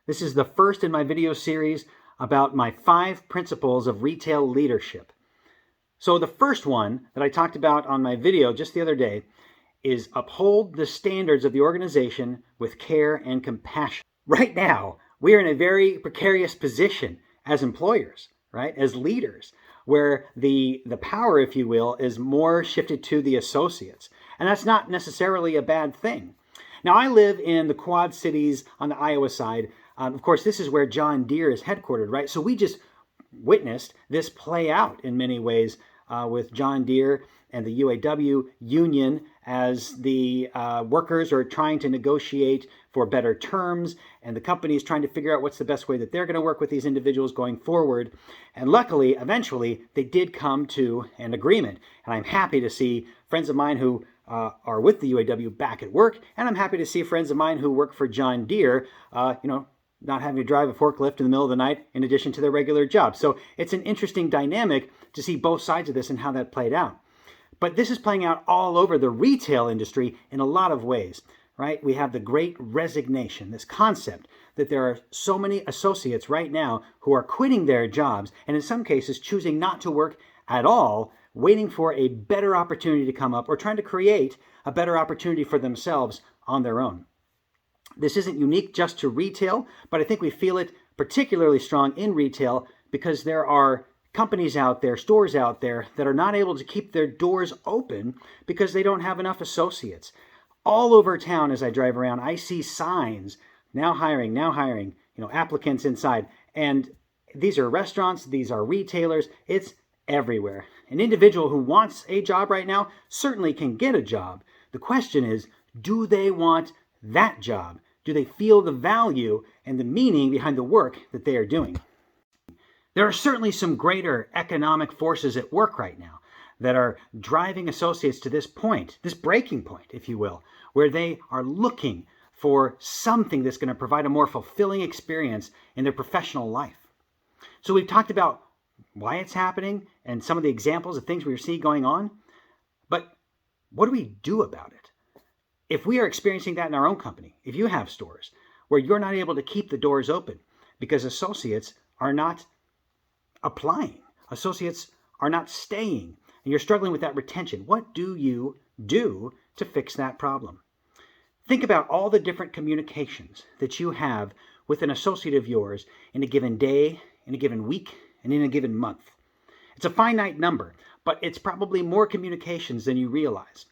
This is the first in my video series about my 5 principles of retail leadership. So the first one that I talked about on my video just the other day is uphold the standards of the organization with care and compassion. Right now, we are in a very precarious position as employers, right? As leaders, where the power, if you will, is more shifted to the associates. And that's not necessarily a bad thing. Now, I live in the Quad Cities on the Iowa side. Of course, this is where John Deere is headquartered, right? So we just witnessed this play out in many ways with John Deere and the UAW union as the workers are trying to negotiate for better terms, and the company is trying to figure out what's the best way that they're going to work with these individuals going forward. And luckily, eventually, they did come to an agreement. And I'm happy to see friends of mine who are with the UAW back at work, and I'm happy to see friends of mine who work for John Deere, not having to drive a forklift in the middle of the night in addition to their regular job. So it's an interesting dynamic to see both sides of this and how that played out. But this is playing out all over the retail industry in a lot of ways, right? We have the great resignation, this concept that there are so many associates right now who are quitting their jobs and in some cases choosing not to work at all, waiting for a better opportunity to come up or trying to create a better opportunity for themselves on their own. This isn't unique just to retail, but I think we feel it particularly strong in retail because there are companies out there, stores out there that are not able to keep their doors open because they don't have enough associates. All over town as I drive around, I see signs, now hiring, applicants inside. And these are restaurants, these are retailers, it's everywhere. An individual who wants a job right now certainly can get a job. The question is, do they want that job? Do they feel the value and the meaning behind the work that they are doing? There are certainly some greater economic forces at work right now that are driving associates to this point, this breaking point, if you will, where they are looking for something that's going to provide a more fulfilling experience in their professional life. So we've talked about why it's happening and some of the examples of things we see going on, but what do we do about it? If we are experiencing that in our own company, if you have stores where you're not able to keep the doors open because associates are not applying, associates are not staying, and you're struggling with that retention, what do you do to fix that problem? Think about all the different communications that you have with an associate of yours in a given day, in a given week, and in a given month. It's a finite number, but it's probably more communications than you realize.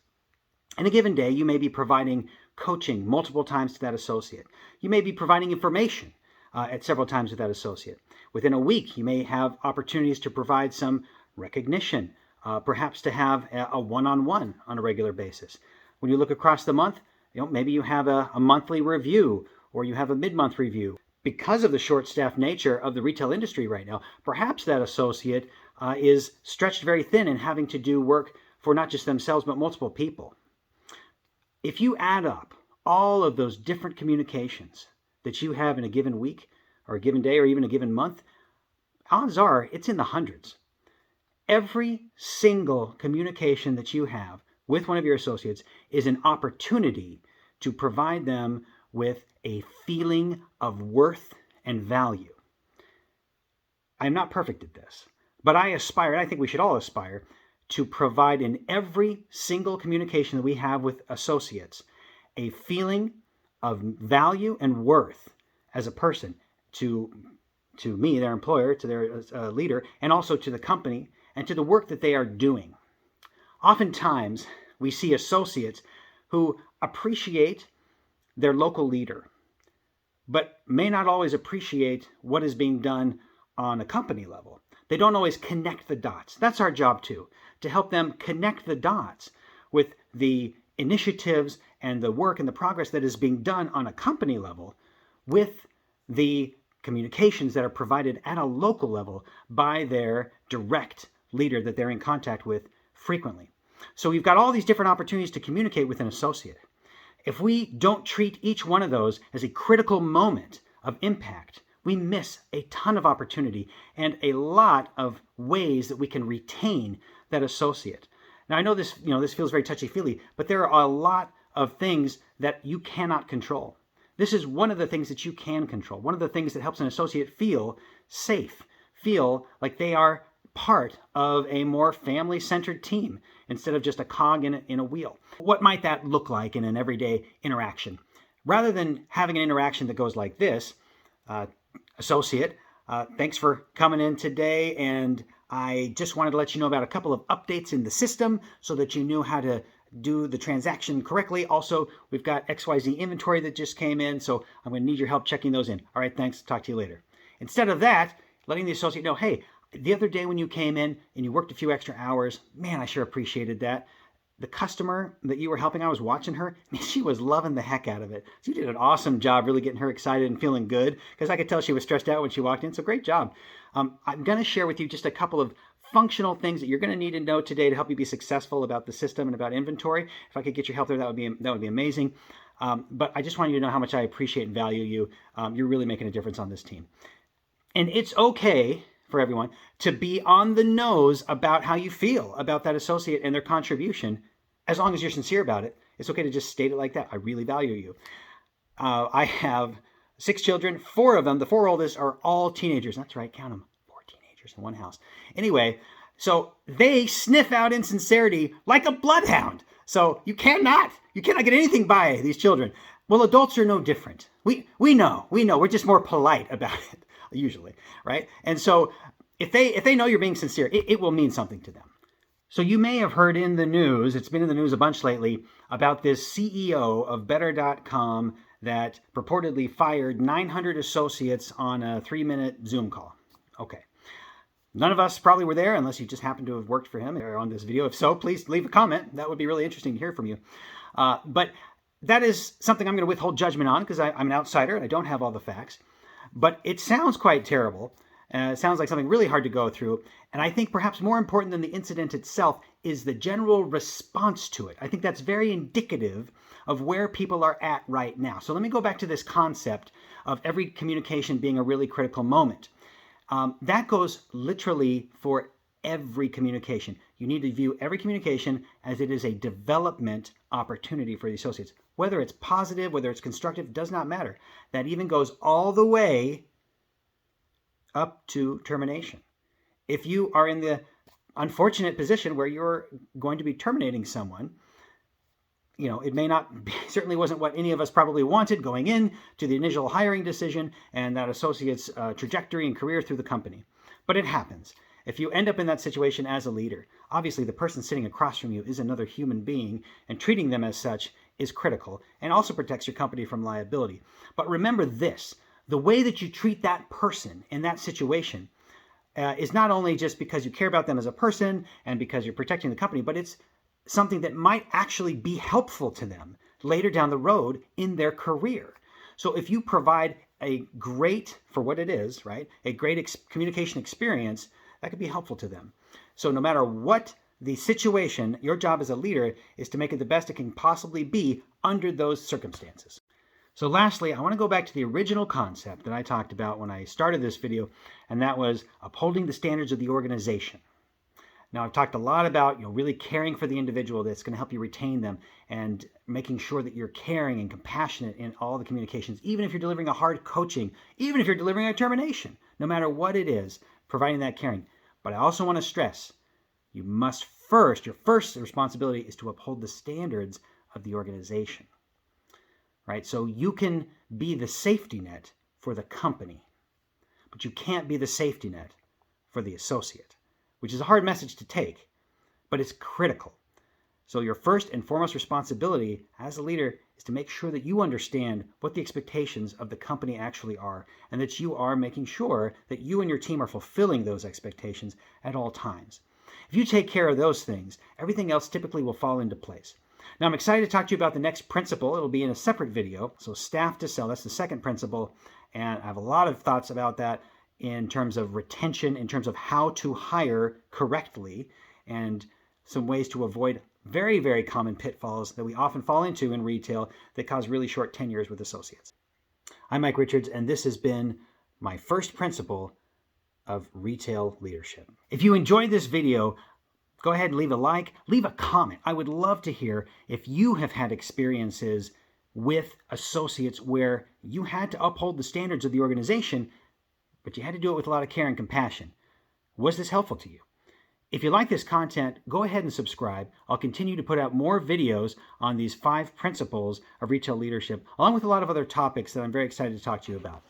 In a given day, you may be providing coaching multiple times to that associate. You may be providing information at several times with that associate. Within a week, you may have opportunities to provide some recognition, perhaps to have a one-on-one on a regular basis. When you look across the month, maybe you have a monthly review or you have a mid-month review. Because of the short-staffed nature of the retail industry right now, perhaps that associate is stretched very thin and having to do work for not just themselves, but multiple people. If you add up all of those different communications that you have in a given week or a given day or even a given month, odds are it's in the hundreds. Every single communication that you have with one of your associates is an opportunity to provide them with a feeling of worth and value. I'm not perfect at this, but I aspire, and I think we should all aspire, to provide in every single communication that we have with associates a feeling of value and worth as a person to me, their employer, to their leader, and also to the company and to the work that they are doing. Oftentimes, we see associates who appreciate their local leader, but may not always appreciate what is being done on a company level. They don't always connect the dots. That's our job too, to help them connect the dots with the initiatives and the work and the progress that is being done on a company level with the communications that are provided at a local level by their direct leader that they're in contact with frequently. So we've got all these different opportunities to communicate with an associate. If we don't treat each one of those as a critical moment of impact, we miss a ton of opportunity and a lot of ways that we can retain that associate. Now, I know this feels very touchy-feely, but there are a lot of things that you cannot control. This is one of the things that you can control, one of the things that helps an associate feel safe, feel like they are part of a more family-centered team instead of just a cog in a wheel. What might that look like in an everyday interaction? Rather than having an interaction that goes like this, associate, thanks for coming in today, and I just wanted to let you know about a couple of updates in the system so that you knew how to do the transaction correctly. Also, we've got XYZ inventory that just came in, so I'm going to need your help checking those in. All right, thanks. Talk to you later. Instead of that, letting the associate know, hey, the other day when you came in and you worked a few extra hours, man, I sure appreciated that. The customer that you were helping, I was watching her, man, she was loving the heck out of it. So you did an awesome job really getting her excited and feeling good, because I could tell she was stressed out when she walked in, so great job. I'm going to share with you just a couple of functional things that you're going to need to know today to help you be successful about the system and about inventory. If I could get your help there, that would be amazing. But I just want you to know how much I appreciate and value you. You're really making a difference on this team. And it's okay for everyone to be on the nose about how you feel about that associate and their contribution, as long as you're sincere about it. It's okay to just state it like that. I really value you. I have 6 children. 4 of them, the 4 oldest, are all teenagers. That's right, count them. 4 teenagers in one house. Anyway, so they sniff out insincerity like a bloodhound. So you cannot get anything by these children. Well, adults are no different. We know. We're just more polite about it, usually, right? And so if they know you're being sincere, it will mean something to them. So you may have heard in the news, it's been in the news a bunch lately, about this CEO of Better.com that purportedly fired 900 associates on a 3-minute Zoom call. Okay. None of us probably were there, unless you just happened to have worked for him or on this video. If so, please leave a comment. That would be really interesting to hear from you. But that is something I'm going to withhold judgment on, because I'm an outsider and I don't have all the facts. But it sounds quite terrible. It sounds like something really hard to go through. And I think perhaps more important than the incident itself is the general response to it. I think that's very indicative of where people are at right now. So let me go back to this concept of every communication being a really critical moment. That goes literally for every communication. You need to view every communication as it is a development opportunity for the associates. Whether it's positive, whether it's constructive, does not matter. That even goes all the way up to termination. If you are in the unfortunate position where you're going to be terminating someone, it may not be, certainly wasn't what any of us probably wanted going in to the initial hiring decision and that associate's trajectory and career through the company. But it happens. If you end up in that situation as a leader, obviously the person sitting across from you is another human being, and treating them as such is critical and also protects your company from liability. But remember this, the way that you treat that person in that situation is not only just because you care about them as a person and because you're protecting the company, but it's something that might actually be helpful to them later down the road in their career. So if you provide a great, for what it is, right, a great communication experience, that could be helpful to them. So no matter what the situation, your job as a leader is to make it the best it can possibly be under those circumstances. So lastly, I want to go back to the original concept that I talked about when I started this video, and that was upholding the standards of the organization. Now, I've talked a lot about really caring for the individual that's going to help you retain them, and making sure that you're caring and compassionate in all the communications, even if you're delivering a hard coaching, even if you're delivering a termination, no matter what it is, providing that caring. But I also want to stress, you must your first responsibility is to uphold the standards of the organization. Right? So you can be the safety net for the company, but you can't be the safety net for the associate, which is a hard message to take, but it's critical. So your first and foremost responsibility as a leader is to make sure that you understand what the expectations of the company actually are, and that you are making sure that you and your team are fulfilling those expectations at all times. If you take care of those things, everything else typically will fall into place. Now, I'm excited to talk to you about the next principle. It'll be in a separate video. So staff to sell, that's the second principle. And I have a lot of thoughts about that in terms of retention, in terms of how to hire correctly, and some ways to avoid very, very common pitfalls that we often fall into in retail that cause really short tenures with associates. I'm Mike Richards, and this has been my first principle of retail leadership. If you enjoyed this video, go ahead and leave a like, leave a comment. I would love to hear if you have had experiences with associates where you had to uphold the standards of the organization, but you had to do it with a lot of care and compassion. Was this helpful to you? If you like this content, go ahead and subscribe. I'll continue to put out more videos on these 5 principles of retail leadership, along with a lot of other topics that I'm very excited to talk to you about.